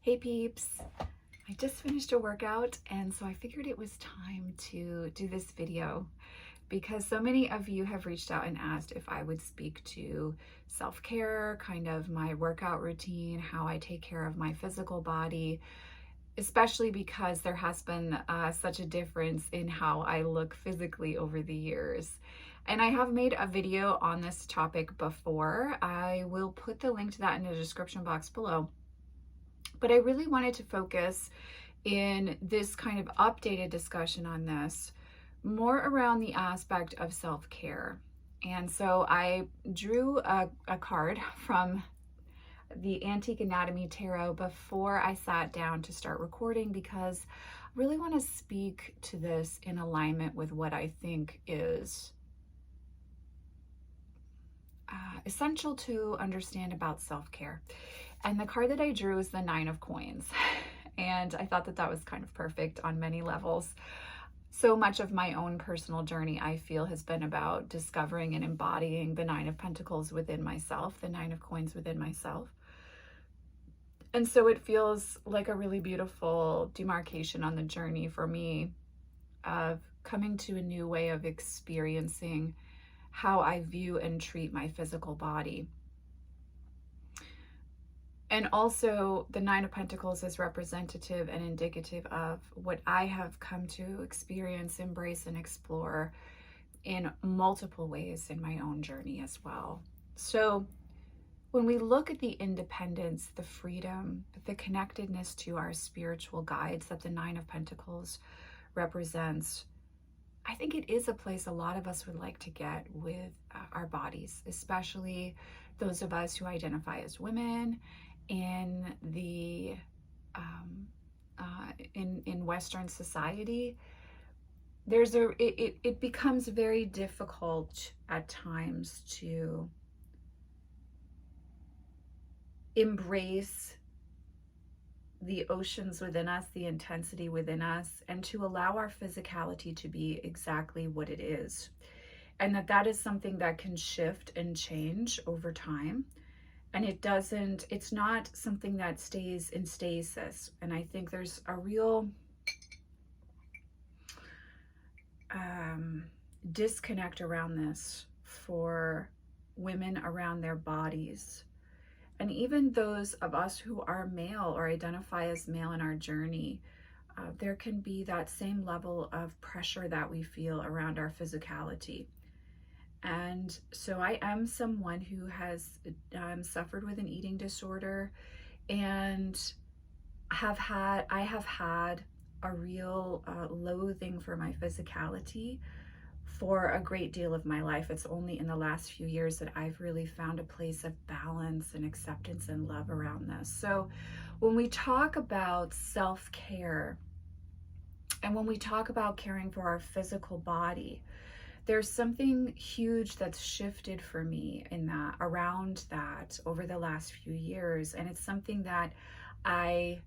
Hey peeps, I just finished a workout and so I figured it was time to do this video because so many of you have reached out and asked if I would speak to self-care, kind of my workout routine, how I take care of my physical body, especially because there has been such a difference in how I look physically over the years. And I have made a video on this topic before. I will put the link to that in the description box below. But I really wanted to focus in this kind of updated discussion on this more around the aspect of self-care. And so I drew a card from the Antique Anatomy Tarot before I sat down to start recording because I really want to speak to this in alignment with what I think is essential to understand about self-care. And the card that I drew is the Nine of Coins. And I thought that that was kind of perfect on many levels. So much of my own personal journey, I feel, has been about discovering and embodying the Nine of Pentacles within myself, the Nine of Coins within myself. And so it feels like a really beautiful demarcation on the journey for me of coming to a new way of experiencing how I view and treat my physical body. And also the Nine of Pentacles is representative and indicative of what I have come to experience, embrace, and explore in multiple ways in my own journey as well. So when we look at the independence, the freedom, the connectedness to our spiritual guides that the Nine of Pentacles represents, I think it is a place a lot of us would like to get with our bodies, especially those of us who identify as women in the in Western society. It becomes very difficult at times to embrace the oceans within us, the intensity within us, and to allow our physicality to be exactly what it is. And that is something that can shift and change over time. And it's not something that stays in stasis. And I think there's a real disconnect around this for women around their bodies. And even those of us who are male or identify as male in our journey, there can be that same level of pressure that we feel around our physicality. And so I am someone who has suffered with an eating disorder and I have had a real loathing for my physicality for a great deal of my life. It's only in the last few years that I've really found a place of balance and acceptance and love around this. So when we talk about self-care and when we talk about caring for our physical body, there's something huge that's shifted for me in that, around that, over the last few years. And it's something that I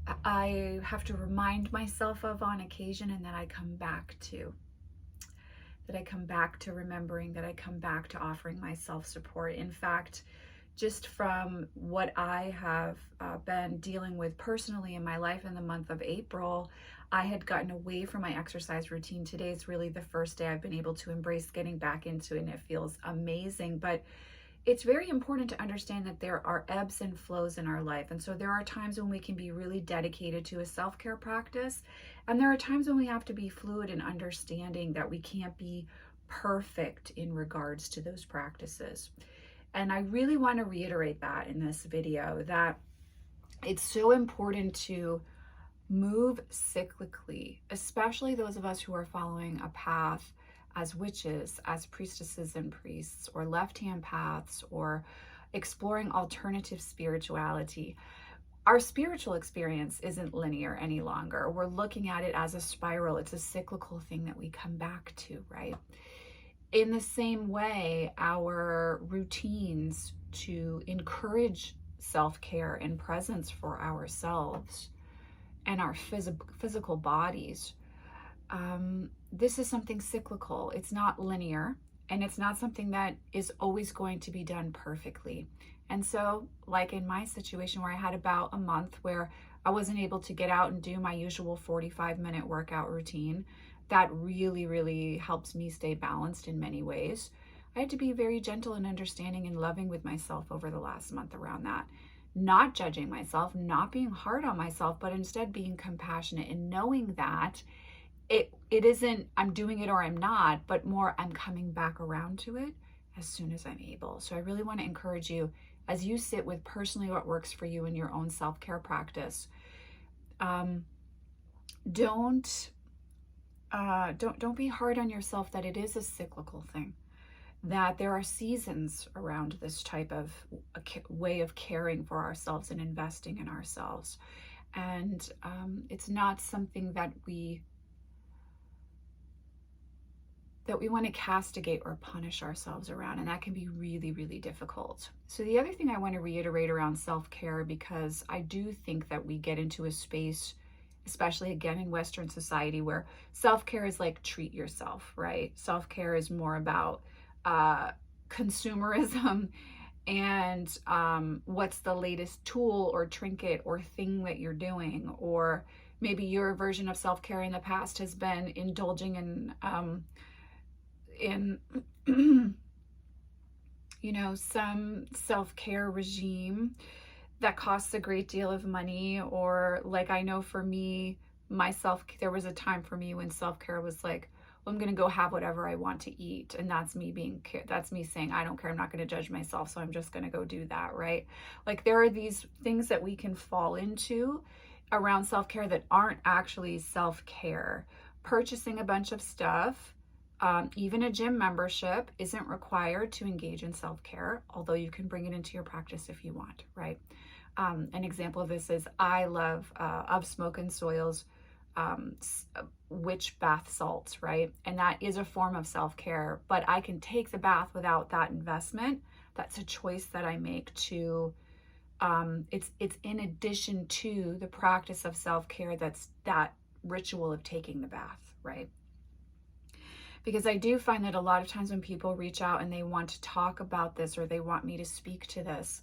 have to remind myself of on occasion, and that I come back to. That I come back to remembering, that I come back to offering myself support. In fact, just from what I have been dealing with personally in my life in the month of April, I had gotten away from my exercise routine. Today is really the first day I've been able to embrace getting back into it, and it feels amazing. But it's very important to understand that there are ebbs and flows in our life. And so there are times when we can be really dedicated to a self-care practice. And there are times when we have to be fluid in understanding that we can't be perfect in regards to those practices. And I really want to reiterate that in this video, that it's so important to move cyclically, especially those of us who are following a path as witches, as priestesses and priests, or left-hand paths, or exploring alternative spirituality. Our spiritual experience isn't linear any longer. We're looking at it as a spiral. It's a cyclical thing that we come back to, right? In the same way, our routines to encourage self-care and presence for ourselves and our physical bodies, this is something cyclical. It's not linear. And it's not something that is always going to be done perfectly. And so, like in my situation where I had about a month where I wasn't able to get out and do my usual 45-minute workout routine, that really, really helps me stay balanced in many ways. I had to be very gentle and understanding and loving with myself over the last month around that. Not judging myself, not being hard on myself, but instead being compassionate and knowing that it isn't I'm doing it or I'm not, but more I'm coming back around to it as soon as I'm able. So I really want to encourage you, as you sit with personally what works for you in your own self-care practice, don't be hard on yourself, that it is a cyclical thing, that there are seasons around this type of way of caring for ourselves and investing in ourselves. And it's not something that we want to castigate or punish ourselves around, and that can be really, really difficult. So the other thing I want to reiterate around self-care, because I do think that we get into a space, especially again in Western society, where self-care is like treat yourself, right? Self-care is more about consumerism and what's the latest tool or trinket or thing that you're doing, or maybe your version of self-care in the past has been indulging in some self-care regime that costs a great deal of money. Or like, I know for me, there was a time for me when self-care was like, well, I'm going to go have whatever I want to eat. And that's me saying, I don't care. I'm not going to judge myself. So I'm just going to go do that. Right. Like, there are these things that we can fall into around self-care that aren't actually self-care. Purchasing a bunch of stuff, even a gym membership, isn't required to engage in self-care, although you can bring it into your practice if you want, right? An example of this is, I love Of Smoke and Soil's witch bath salts, right? And that is a form of self-care, but I can take the bath without that investment. That's a choice that I make to, it's in addition to the practice of self-care, that's that ritual of taking the bath, right? Because I do find that a lot of times when people reach out and they want to talk about this, or they want me to speak to this,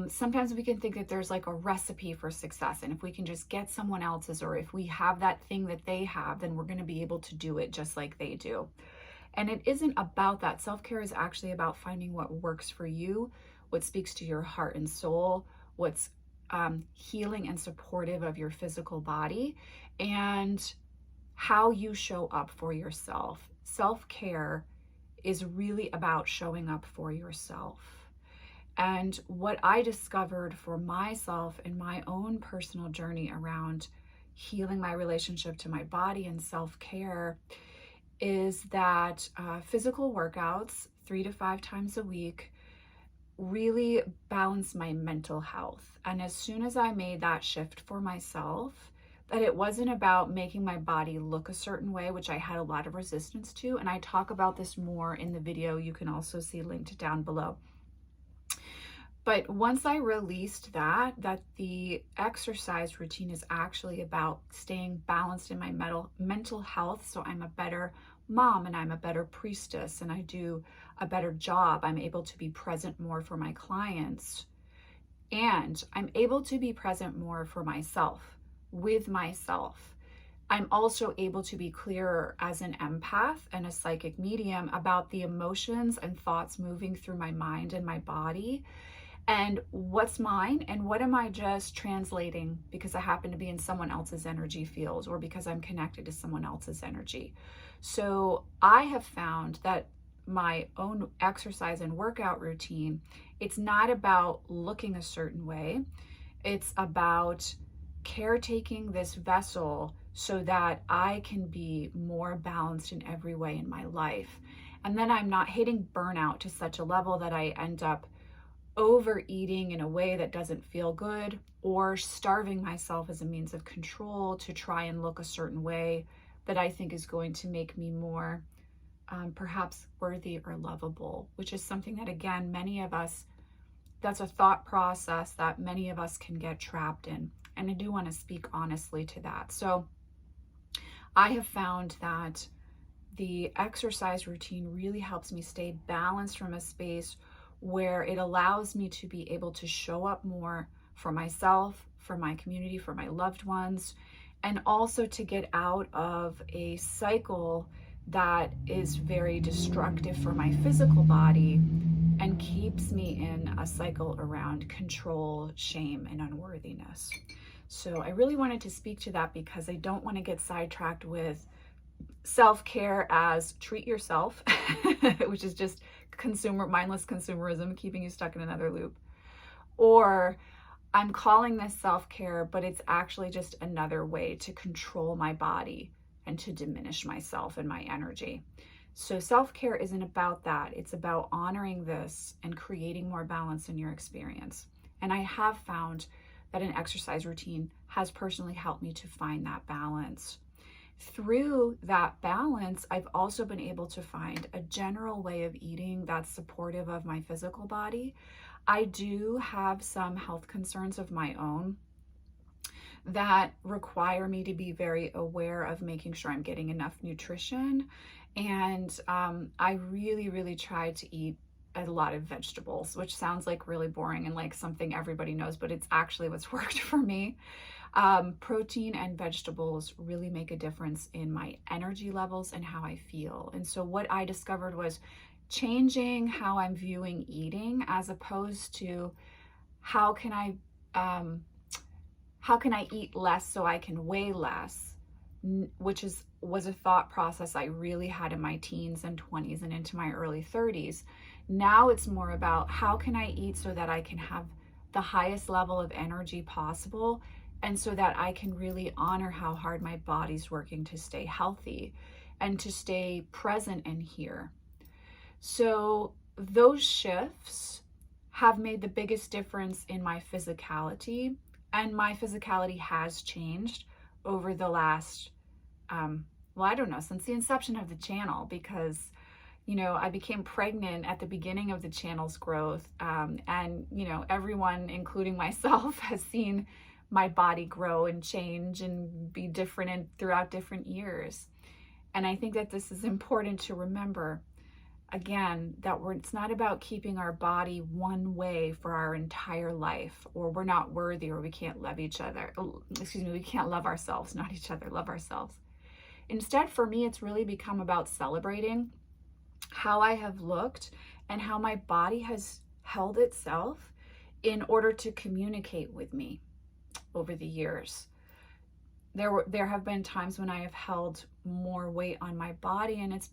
sometimes we can think that there's like a recipe for success. And if we can just get someone else's, or if we have that thing that they have, then we're going to be able to do it just like they do. And it isn't about that. Self-care is actually about finding what works for you, what speaks to your heart and soul, what's healing and supportive of your physical body, and how you show up for yourself. Self-care is really about showing up for yourself. And what I discovered for myself in my own personal journey around healing my relationship to my body and self-care is that physical workouts 3 to 5 times a week really balance my mental health. And as soon as I made that shift for myself, that it wasn't about making my body look a certain way, which I had a lot of resistance to. And I talk about this more in the video. You can also see linked down below. But once I released that the exercise routine is actually about staying balanced in my mental health, so I'm a better mom and I'm a better priestess and I do a better job. I'm able to be present more for my clients, and I'm able to be present more for myself, with myself. I'm also able to be clearer as an empath and a psychic medium about the emotions and thoughts moving through my mind and my body, and what's mine and what am I just translating because I happen to be in someone else's energy field, or because I'm connected to someone else's energy. So I have found that my own exercise and workout routine, it's not about looking a certain way. It's about caretaking this vessel so that I can be more balanced in every way in my life. And then I'm not hitting burnout to such a level that I end up overeating in a way that doesn't feel good, or starving myself as a means of control to try and look a certain way that I think is going to make me more perhaps worthy or lovable, which is something that, again, many of us, that's a thought process that many of us can get trapped in. And I do want to speak honestly to that. So I have found that the exercise routine really helps me stay balanced from a space where it allows me to be able to show up more for myself, for my community, for my loved ones, and also to get out of a cycle that is very destructive for my physical body and keeps me in a cycle around control, shame, and unworthiness. So I really wanted to speak to that because I don't want to get sidetracked with self-care as treat yourself, which is just mindless consumerism, keeping you stuck in another loop. Or I'm calling this self-care, but it's actually just another way to control my body and to diminish myself and my energy. So self-care isn't about that. It's about honoring this and creating more balance in your experience. And I have found that an exercise routine has personally helped me to find that balance. Through that balance, I've also been able to find a general way of eating that's supportive of my physical body. I do have some health concerns of my own that require me to be very aware of making sure I'm getting enough nutrition. And I really, really try to eat a lot of vegetables, which sounds like really boring and like something everybody knows, but it's actually what's worked for me. Protein and vegetables really make a difference in my energy levels and how I feel. And so what I discovered was changing how I'm viewing eating, as opposed to how can I eat less so I can weigh less, which was a thought process I really had in my teens and 20s and into my early 30s. Now it's more about how can I eat so that I can have the highest level of energy possible, and so that I can really honor how hard my body's working to stay healthy and to stay present and here. So those shifts have made the biggest difference in my physicality, and my physicality has changed over the last, I don't know, since the inception of the channel, because I became pregnant at the beginning of the channel's growth, and everyone, including myself, has seen my body grow and change and be different throughout different years. And I think that this is important to remember, again, that it's not about keeping our body one way for our entire life, or we're not worthy, or we can't love each other. We can't love ourselves, not each other, love ourselves. Instead, for me, it's really become about celebrating how I have looked and how my body has held itself in order to communicate with me over the years. There have been times when I have held more weight on my body, and it's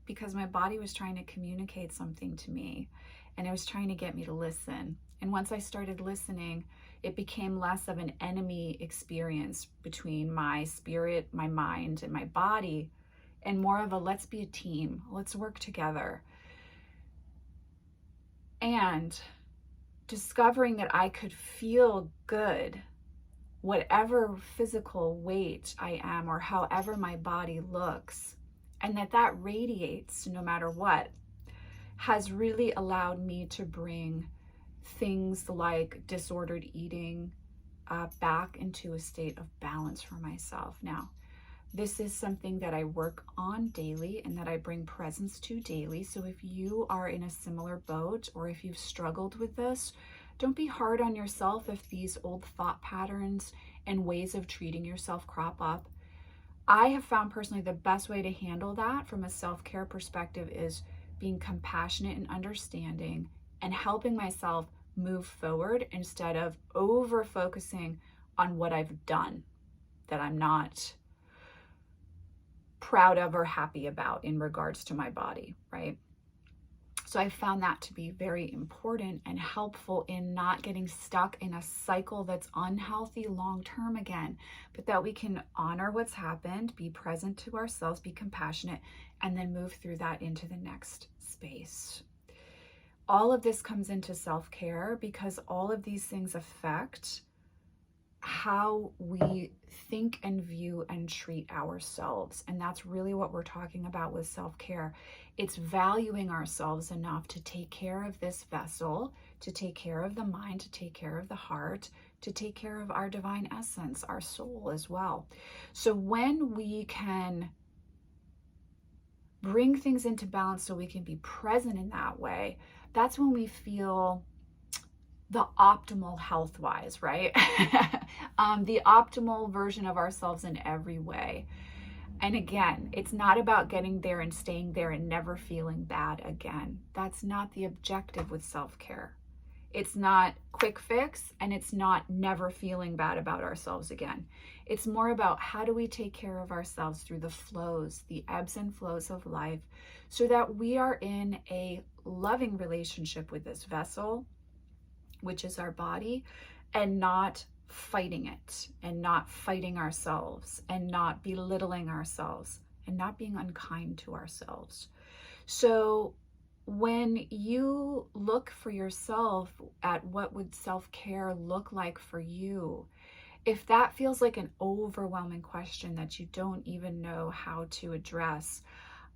because my body was trying to communicate something to me, and it was trying to get me to listen. And once I started listening, it became less of an enemy experience between my spirit, my mind, and my body, and more of a let's be a team, let's work together. And discovering that I could feel good whatever physical weight I am, or however my body looks, and that radiates no matter what, has really allowed me to bring things like disordered eating back into a state of balance for myself. Now, this is something that I work on daily and that I bring presence to daily. So if you are in a similar boat, or if you've struggled with this, don't be hard on yourself if these old thought patterns and ways of treating yourself crop up. I have found personally the best way to handle that from a self-care perspective is being compassionate and understanding, and helping myself move forward instead of over focusing on what I've done that I'm not proud of or happy about in regards to my body, right? So I found that to be very important and helpful in not getting stuck in a cycle that's unhealthy long-term again, but that we can honor what's happened, be present to ourselves, be compassionate, and then move through that into the next space. All of this comes into self-care because all of these things affect how we think and view and treat ourselves. And that's really what we're talking about with self-care. It's valuing ourselves enough to take care of this vessel, to take care of the mind, to take care of the heart, to take care of our divine essence, our soul as well. So when we can bring things into balance so we can be present in that way, that's when we feel the optimal health-wise, right? The optimal version of ourselves in every way. And again, it's not about getting there and staying there and never feeling bad again. That's not the objective with self-care. It's not quick fix, and it's not never feeling bad about ourselves again. It's more about how do we take care of ourselves through the flows, the ebbs and flows of life, so that we are in a loving relationship with this vessel, which is our body, and not fighting it, and not fighting ourselves, and not belittling ourselves, and not being unkind to ourselves. So when you look for yourself at what would self-care look like for you, if that feels like an overwhelming question that you don't even know how to address,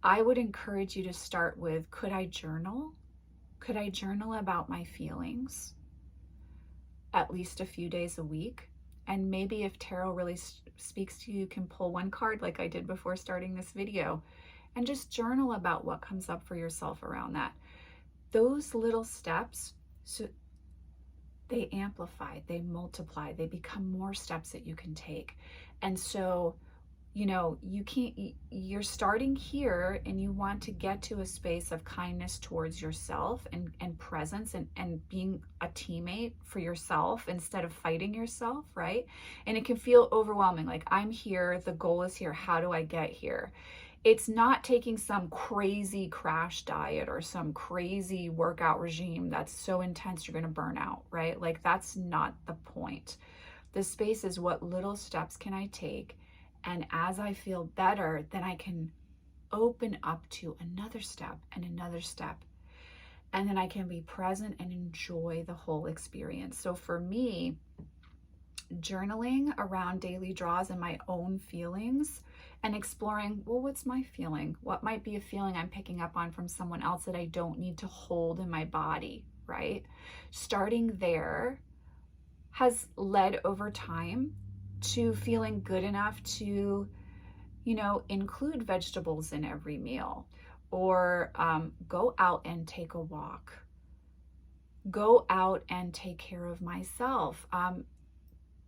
I would encourage you to start with, could I journal? Could I journal about my feelings at least a few days a week? And maybe if tarot really speaks to you, you can pull one card like I did before starting this video and just journal about what comes up for yourself around that. Those little steps, so they amplify, they multiply, they become more steps that you can take. And so, you know, you're starting here and you want to get to a space of kindness towards yourself and presence and being a teammate for yourself instead of fighting yourself, right? And it can feel overwhelming, like I'm here, the goal is here, how do I get here? It's not taking some crazy crash diet or some crazy workout regime that's so intense you're going to burn out, right? Like that's not the point. The space is what little steps can I take, and as I feel better, then I can open up to another step and another step, and then I can be present and enjoy the whole experience. So for me, journaling around daily draws and my own feelings and exploring, well, what's my feeling? What might be a feeling I'm picking up on from someone else that I don't need to hold in my body, right? Starting there has led over time to feeling good enough to, you know, include vegetables in every meal, or go out and take a walk, go out and take care of myself.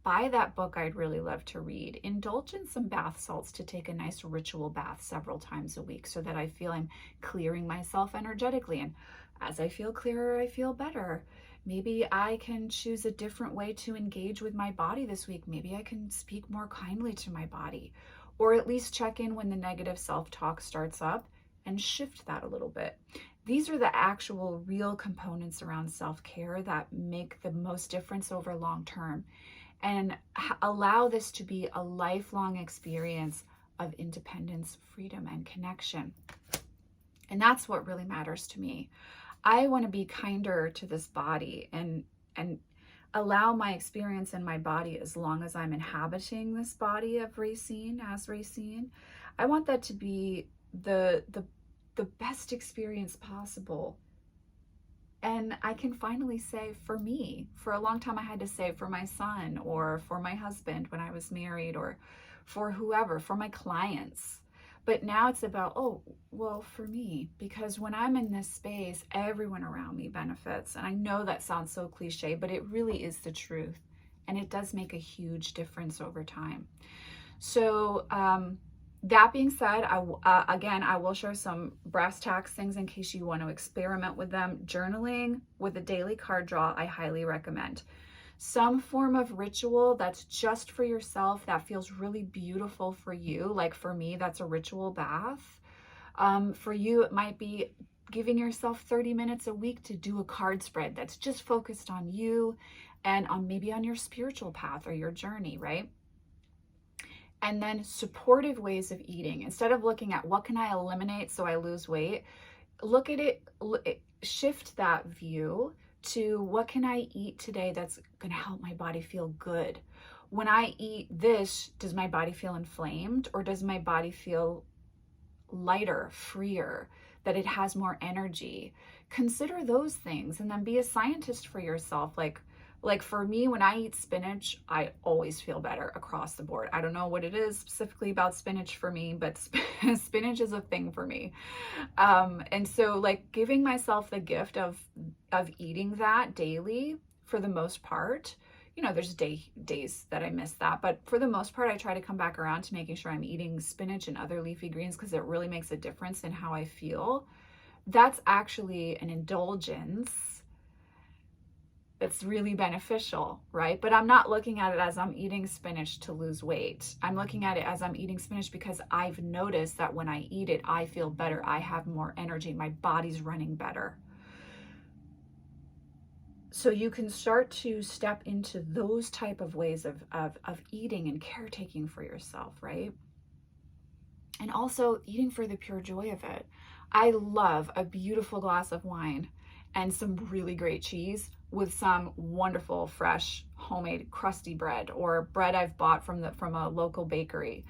Buy that book I'd really love to read. Indulge in some bath salts to take a nice ritual bath several times a week so that I feel I'm clearing myself energetically. And as I feel clearer, I feel better. Maybe I can choose a different way to engage with my body this week. Maybe I can speak more kindly to my body, or at least check in when the negative self-talk starts up and shift that a little bit. These are the actual real components around self-care that make the most difference over long term, and allow this to be a lifelong experience of independence, freedom, and connection. And that's what really matters to me. I want to be kinder to this body and allow my experience in my body, as long as I'm inhabiting this body of Racine as Racine. I want that to be the best experience possible. And I can finally say, for me, for a long time I had to say for my son or for my husband when I was married, or for whoever, for my clients. But now it's about, oh, well, for me, because when I'm in this space, everyone around me benefits. And I know that sounds so cliche, but it really is the truth. And it does make a huge difference over time. So, that being said, again, I will share some brass tacks things in case you want to experiment with them. Journaling with a daily card draw, I highly recommend. Some form of ritual that's just for yourself, that feels really beautiful for you. Like for me, that's a ritual bath. For you, it might be giving yourself 30 minutes a week to do a card spread that's just focused on you and on maybe on your spiritual path or your journey, right? And then supportive ways of eating. Instead of looking at what can I eliminate so I lose weight, look at it, shift that view to what can I eat today that's gonna help my body feel good. When I eat this, does my body feel inflamed, or does my body feel lighter, freer, that it has more energy? Consider those things, and then be a scientist for yourself. Like, Like for me, when I eat spinach, I always feel better across the board. I don't know what it is specifically about spinach for me, but spinach is a thing for me. And so like giving myself the gift of eating that daily for the most part. There's days that I miss that, but for the most part, I try to come back around to making sure I'm eating spinach and other leafy greens because it really makes a difference in how I feel. That's actually an indulgence that's really beneficial, right? But I'm not looking at it as I'm eating spinach to lose weight. I'm looking at it as I'm eating spinach because I've noticed that when I eat it, I feel better. I have more energy. My body's running better. So you can start to step into those type of ways of eating and caretaking for yourself, right? And also eating for the pure joy of it. I love a beautiful glass of wine and some really great cheese with some wonderful, fresh, homemade crusty bread or bread I've bought from a local bakery.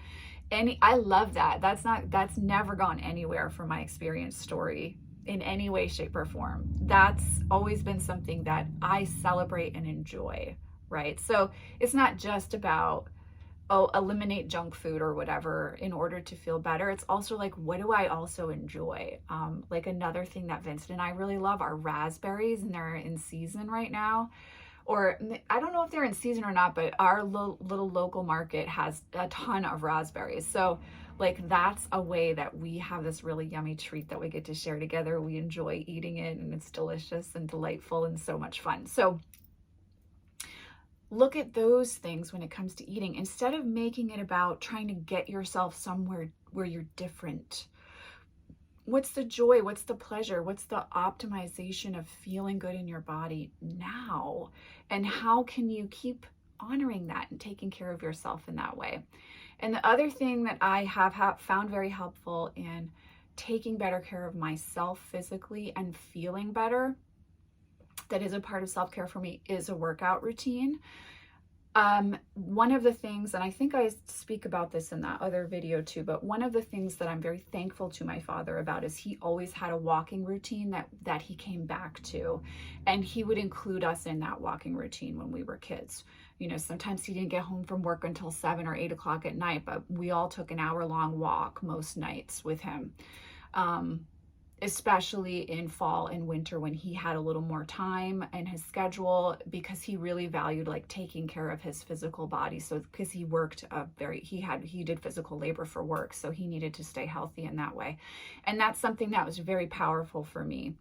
And I love that. That's never gone anywhere from my experience story in any way, shape, or form. That's always been something that I celebrate and enjoy, right? So it's not just about, eliminate junk food or whatever in order to feel better. It's also like, what do I also enjoy? Like another thing that Vincent and I really love are raspberries, and they're in season right now. Or I don't know if they're in season or not, but our little local market has a ton of raspberries. So like that's a way that we have this really yummy treat that we get to share together. We enjoy eating it, and it's delicious and delightful and so much fun. So look at those things when it comes to eating, instead of making it about trying to get yourself somewhere where you're different. What's the joy? What's the pleasure? What's the optimization of feeling good in your body now? And how can you keep honoring that and taking care of yourself in that way? And the other thing that I have found very helpful in taking better care of myself physically and feeling better, that is a part of self-care for me, is a workout routine. One of the things, and I think I speak about this in that other video too, but one of the things that I'm very thankful to my father about is he always had a walking routine that he came back to, and he would include us in that walking routine when we were kids. Sometimes he didn't get home from work until 7 or 8 o'clock at night, but we all took an hour-long walk most nights with him. Especially in fall and winter when he had a little more time in his schedule, because he really valued like taking care of his physical body. So because he worked he did physical labor for work, so he needed to stay healthy in that way. And that's something that was very powerful for me.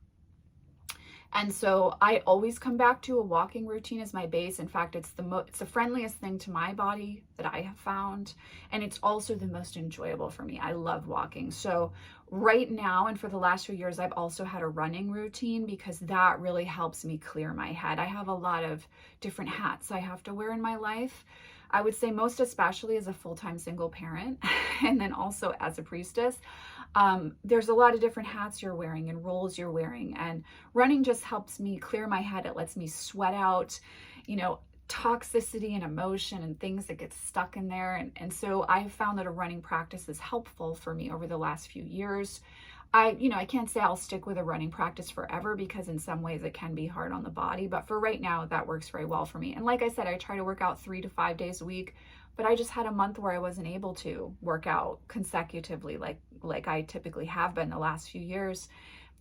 And so I always come back to a walking routine as my base. In fact, it's the friendliest thing to my body that I have found. And it's also the most enjoyable for me. I love walking. So right now, and for the last few years, I've also had a running routine because that really helps me clear my head. I have a lot of different hats I have to wear in my life. I would say most especially as a full-time single parent, and then also as a priestess. There's a lot of different hats you're wearing and roles you're wearing, and running just helps me clear my head. It lets me sweat out, toxicity and emotion and things that get stuck in there. And so I've found that a running practice is helpful for me over the last few years. I can't say I'll stick with a running practice forever because in some ways it can be hard on the body, but for right now, that works very well for me. And like I said, I try to work out 3 to 5 days a week, but I just had a month where I wasn't able to work out consecutively like I typically have been the last few years.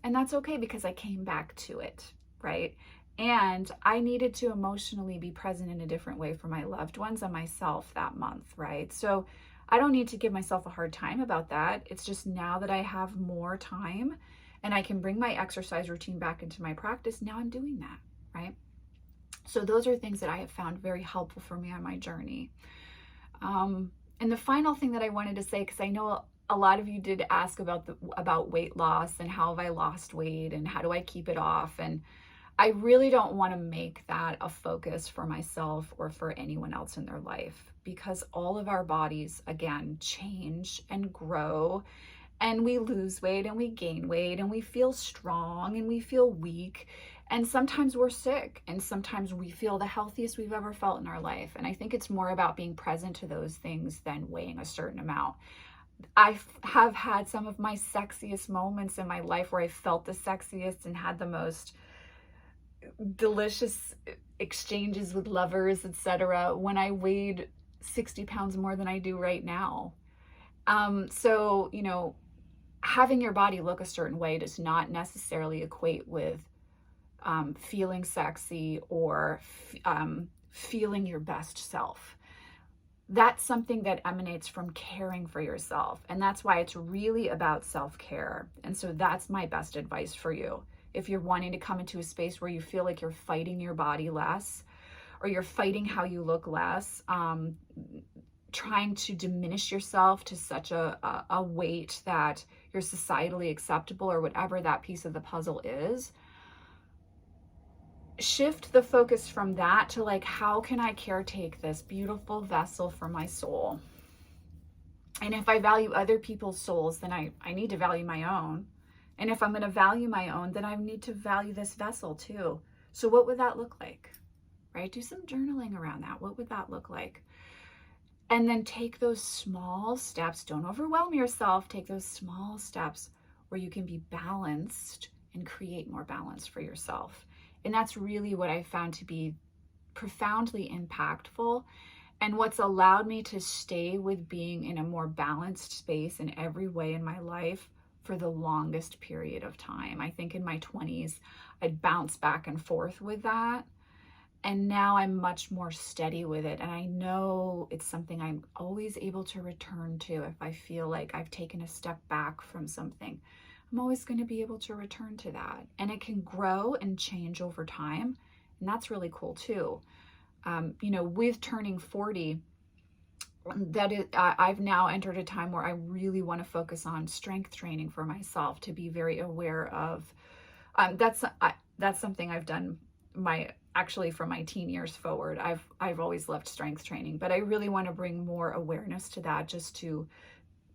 And that's okay because I came back to it, right? And I needed to emotionally be present in a different way for my loved ones and myself that month, right? So I don't need to give myself a hard time about that. It's just now that I have more time and I can bring my exercise routine back into my practice, now I'm doing that, right? So those are things that I have found very helpful for me on my journey. And the final thing that I wanted to say, because I know a lot of you did ask about weight loss and how have I lost weight and how do I keep it off, and I really don't want to make that a focus for myself or for anyone else in their life, because all of our bodies, again, change and grow, and we lose weight and we gain weight and we feel strong and we feel weak. And sometimes we're sick and sometimes we feel the healthiest we've ever felt in our life. And I think it's more about being present to those things than weighing a certain amount. I have had some of my sexiest moments in my life where I felt the sexiest and had the most delicious exchanges with lovers, etc., when I weighed 60 pounds more than I do right now. So, you know, having your body look a certain way does not necessarily equate with feeling sexy or feeling your best self. That's something that emanates from caring for yourself. And that's why it's really about self-care. And so that's my best advice for you. If you're wanting to come into a space where you feel like you're fighting your body less, or you're fighting how you look less, trying to diminish yourself to such a weight that you're societally acceptable, or whatever that piece of the puzzle is, shift the focus from that to like, how can I caretake this beautiful vessel for my soul? And if I value other people's souls, then I need to value my own. And if I'm going to value my own, then I need to value this vessel too. So what would that look like? Right? Do some journaling around that. What would that look like? And then take those small steps. Don't overwhelm yourself. Take those small steps where you can be balanced and create more balance for yourself. And that's really what I found to be profoundly impactful, and what's allowed me to stay with being in a more balanced space in every way in my life for the longest period of time. I think in my 20s, I'd bounce back and forth with that. And now I'm much more steady with it. And I know it's something I'm always able to return to if I feel like I've taken a step back from something. I'm always going to be able to return to that. And it can grow and change over time. And that's really cool too. You know, with turning 40, I've now entered a time where I really want to focus on strength training for myself, to be very aware of. That's something I've done actually from my teen years forward. I've always loved strength training, but I really want to bring more awareness to that, just to,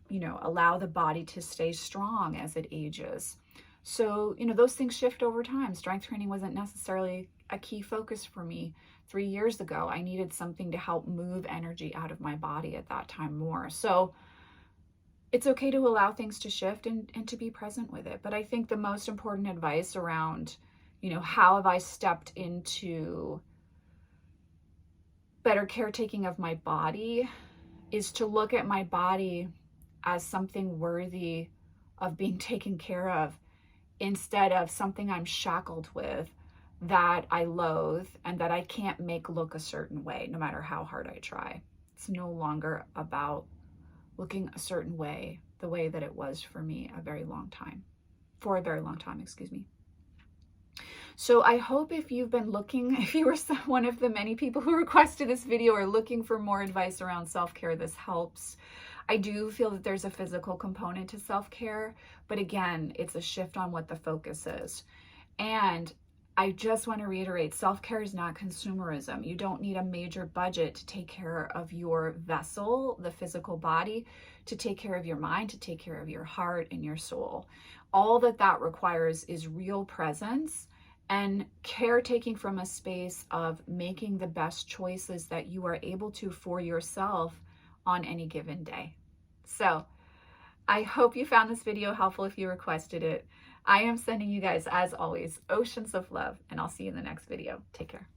you know, allow the body to stay strong as it ages. So, you know, those things shift over time. Strength training wasn't necessarily a key focus for me 3 years ago. I needed something to help move energy out of my body at that time more. So it's okay to allow things to shift and to be present with it. But I think the most important advice around, you know, how have I stepped into better caretaking of my body, is to look at my body as something worthy of being taken care of, instead of something I'm shackled with that I loathe and that I can't make look a certain way, no matter how hard I try. It's no longer about looking a certain way, the way that it was for me for a very long time, excuse me. So I hope if you've been looking, if you were one of the many people who requested this video or looking for more advice around self-care, this helps. I do feel that there's a physical component to self-care, but again, it's a shift on what the focus is. And I just want to reiterate, self-care is not consumerism. You don't need a major budget to take care of your vessel, the physical body, to take care of your mind, to take care of your heart and your soul. All that requires is real presence and caretaking from a space of making the best choices that you are able to for yourself on any given day. So I hope you found this video helpful if you requested it. I am sending you guys, as always, oceans of love, and I'll see you in the next video. Take care.